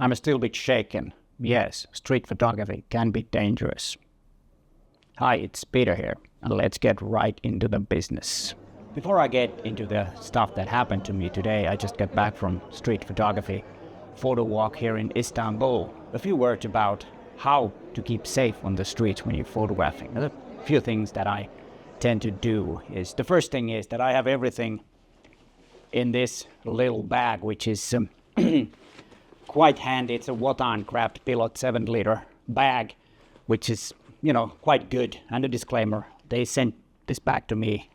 I'm still a bit shaken. Yes, street photography can be dangerous. Hi, it's Peter here, and let's get right into the business. Before I get into the stuff that happened to me today, I just got back from street photography photo walk here in Istanbul. A few words about how to keep safe on the streets when you're photographing. A few things that I tend to do is, the first thing is that I have everything in this little bag, which is quite handy. It's a Wotan Craft Pilot 7-liter bag, which is, quite good. And a disclaimer, they sent this back to me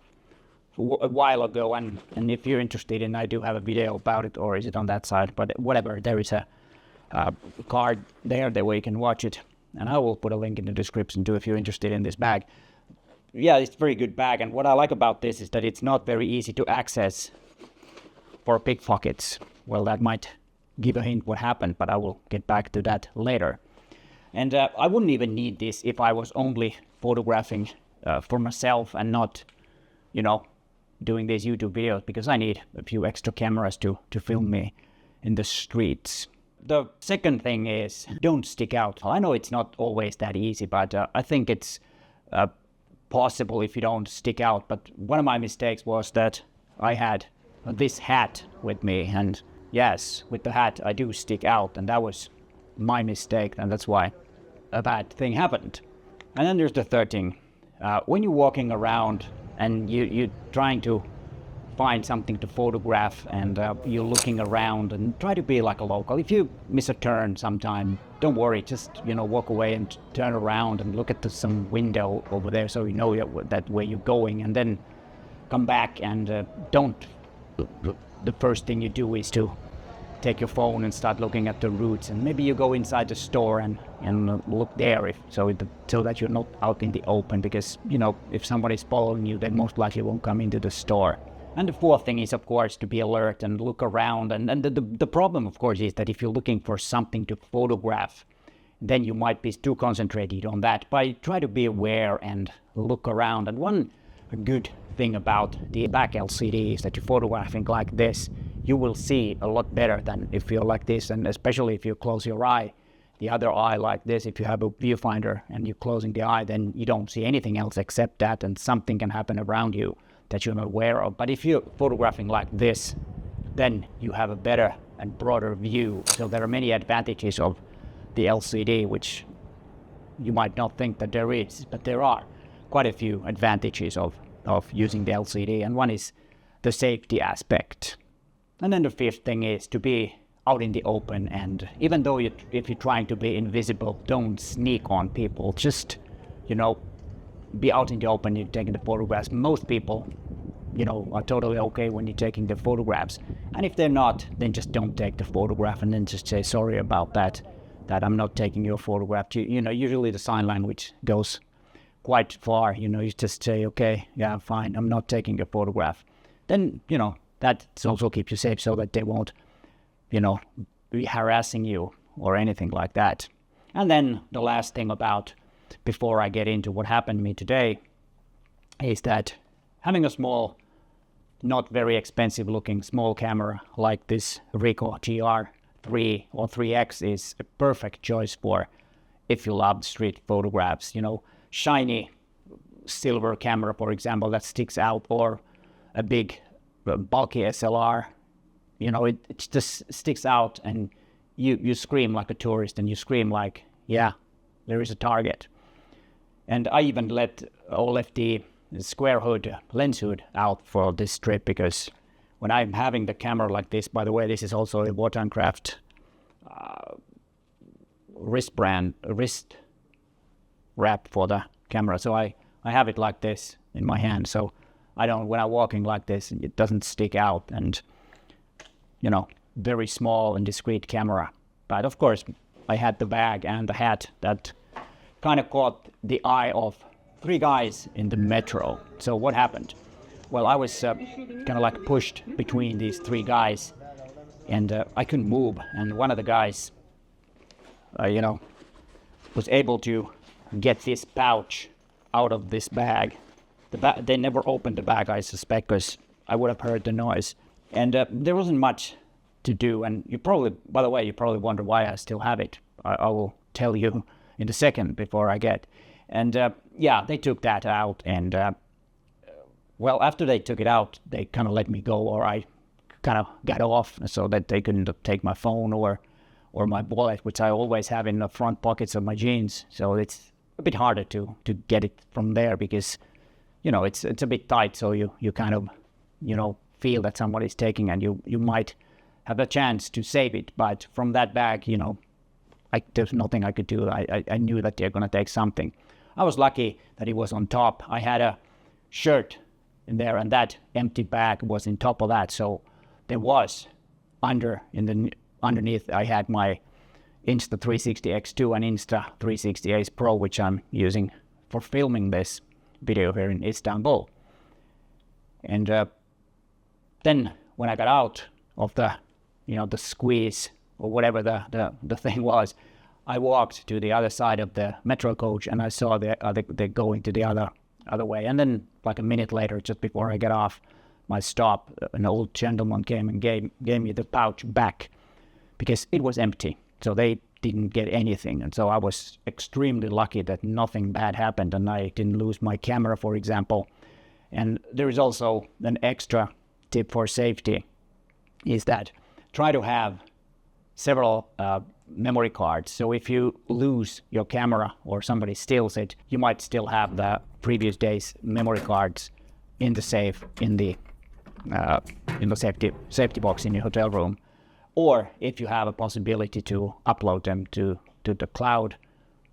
a while ago, and if you're interested in, I do have a video about it, or is it on that side, but whatever, there is a card there that way you can watch it, and I will put a link in the description too if you're interested in this bag. Yeah, it's a very good bag, and what I like about this is that it's not very easy to access for pickpockets. Well, that might give a hint what happened, but I will get back to that later. And I wouldn't even need this if I was only photographing for myself and not, doing these YouTube videos, because I need a few extra cameras to film me in the streets. The second thing is, don't stick out. I know it's not always that easy, but I think it's possible if you don't stick out. But one of my mistakes was that I had this hat with me, and yes, with the hat I do stick out, and that was my mistake, and that's why a bad thing happened. And then there's the third thing. When you're walking around and you're trying to find something to photograph, and you're looking around, and try to be like a local. If you miss a turn sometime, don't worry, just walk away and turn around and look at some window over there so you know that where you're going, and then come back, and don't. The first thing you do is to take your phone and start looking at the routes, and maybe you go inside the store and look there so that you're not out in the open, because if somebody's following you, they most likely won't come into the store. And the fourth thing is, of course, to be alert and look around, and the problem, of course, is that if you're looking for something to photograph, then you might be too concentrated on that. But try to be aware and look around. And one good thing about the back LCD is that you're photographing like this, you will see a lot better than if you're like this, and especially if you close your eye, the other eye like this. If you have a viewfinder and you're closing the eye, then you don't see anything else except that, and something can happen around you that you're not aware of. But if you're photographing like this, then you have a better and broader view. So there are many advantages of the LCD, which you might not think that there is, but there are quite a few advantages of using the LCD, and one is the safety aspect. And then the fifth thing is to be out in the open, and even though if you're trying to be invisible, don't sneak on people. Just, be out in the open, you're taking the photographs. Most people, are totally okay when you're taking the photographs. And if they're not, then just don't take the photograph, and then just say sorry about that I'm not taking your photograph. Usually the sign language goes quite far. You just say, okay, yeah, fine, I'm not taking your photograph. Then, that also keeps you safe, so that they won't, be harassing you or anything like that. And then the last thing before I get into what happened to me today, is that having a small, not very expensive looking small camera like this Ricoh GR3 or 3X is a perfect choice for if you love street photographs. Shiny silver camera, for example, that sticks out, or a big bulky SLR, it just sticks out, and you scream like a tourist, and you scream like, yeah, there is a target. And I even left the square hood, lens hood out for this trip, because when I'm having the camera like this, by the way, this is also a Wotan Craft wrist wrap for the camera. So I have it like this in my hand, so when I'm walking like this, it doesn't stick out, and very small and discreet camera. But of course, I had the bag and the hat that kind of caught the eye of 3 guys in the metro. So what happened? Well, I was kind of like pushed between these 3 guys, and I couldn't move. And one of the guys, was able to get this pouch out of this bag. They never opened the bag, I suspect, because I would have heard the noise. And there wasn't much to do. And you probably, by the way, you probably wonder why I still have it. I will tell you in a second before I get. And yeah, they took that out. And well, after they took it out, they kind of let me go, or I kind of got off so that they couldn't take my phone or my wallet, which I always have in the front pockets of my jeans. So it's a bit harder to get it from there because, you know, it's a bit tight. So you kind of, you know, feel that somebody's taking, and you might have a chance to save it. But from that bag, you know, there's nothing I could do. I knew that they're going to take something. I was lucky that it was on top. I had a shirt in there, and that empty bag was on top of that. So there was underneath, I had my Insta360 X2 and Insta360 Ace Pro, which I'm using for filming this video here in Istanbul. And then when I got out of the, you know, the squeeze or whatever the thing was, I walked to the other side of the metro coach, and I saw they're going to the other way. And then like a minute later, just before I got off my stop, an old gentleman came and gave me the pouch back because it was empty. So they didn't get anything. And so I was extremely lucky that nothing bad happened, and I didn't lose my camera, for example. And there is also an extra tip for safety, is that try to have several memory cards. So if you lose your camera or somebody steals it, you might still have the previous day's memory cards in the safe, in the safety box in your hotel room. Or if you have a possibility to upload them to the cloud,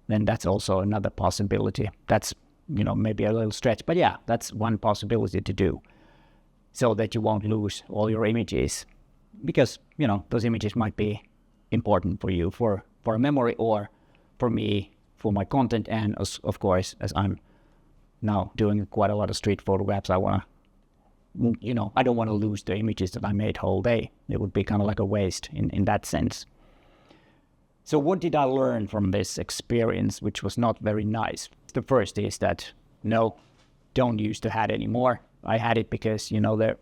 then that's also another possibility. That's, you know, maybe a little stretch, but yeah, that's one possibility to do, so that you won't lose all your images, because, you know, those images might be important for you for a memory, or for me, for my content. And of course, as I'm now doing quite a lot of street photographs, I want to, you know, I don't want to lose the images that I made whole day. It would be kind of like a waste in that sense. So what did I learn from this experience, which was not very nice? The first is that, no, don't use the hat anymore. I had it because, you know, the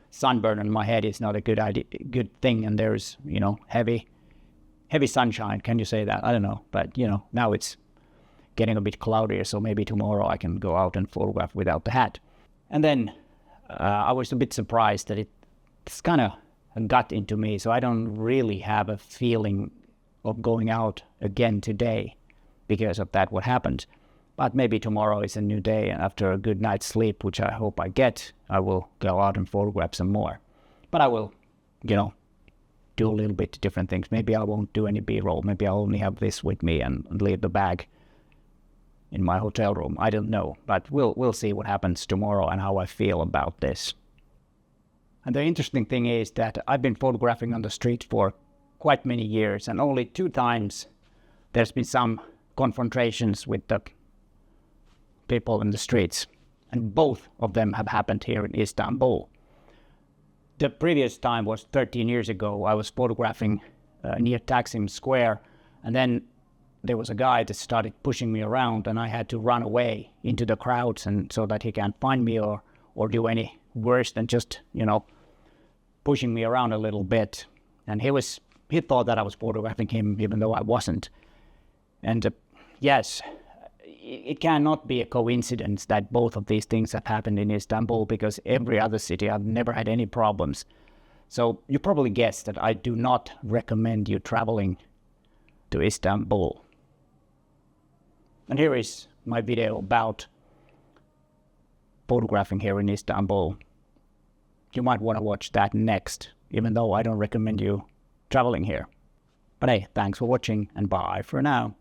sunburn on my head is not a good thing, and there's, you know, heavy sunshine. Can you say that? I don't know. But, you know, now it's getting a bit cloudier, so maybe tomorrow I can go out and photograph without the hat. And then I was a bit surprised that it's kind of got into me, so I don't really have a feeling of going out again today because of that, what happened. But maybe tomorrow is a new day, and after a good night's sleep, which I hope I get, I will go out and photograph some more. But I will, you know, do a little bit different things. Maybe I won't do any B-roll. Maybe I'll only have this with me and leave the bag in my hotel room. I don't know, but we'll see what happens tomorrow and how I feel about this. And the interesting thing is that I've been photographing on the street for quite many years, and only 2 times there's been some confrontations with the people in the streets, and both of them have happened here in Istanbul. The previous time was 13 years ago. I was photographing near Taksim Square, and then there was a guy that started pushing me around, and I had to run away into the crowds, and so that he can't find me or do any worse than just, you know, pushing me around a little bit. And he thought that I was photographing him, even though I wasn't. And yes, it cannot be a coincidence that both of these things have happened in Istanbul, because every other city I've never had any problems. So you probably guessed that I do not recommend you traveling to Istanbul. And here is my video about photographing here in Istanbul. You might want to watch that next, even though I don't recommend you traveling here. But hey, thanks for watching, and bye for now.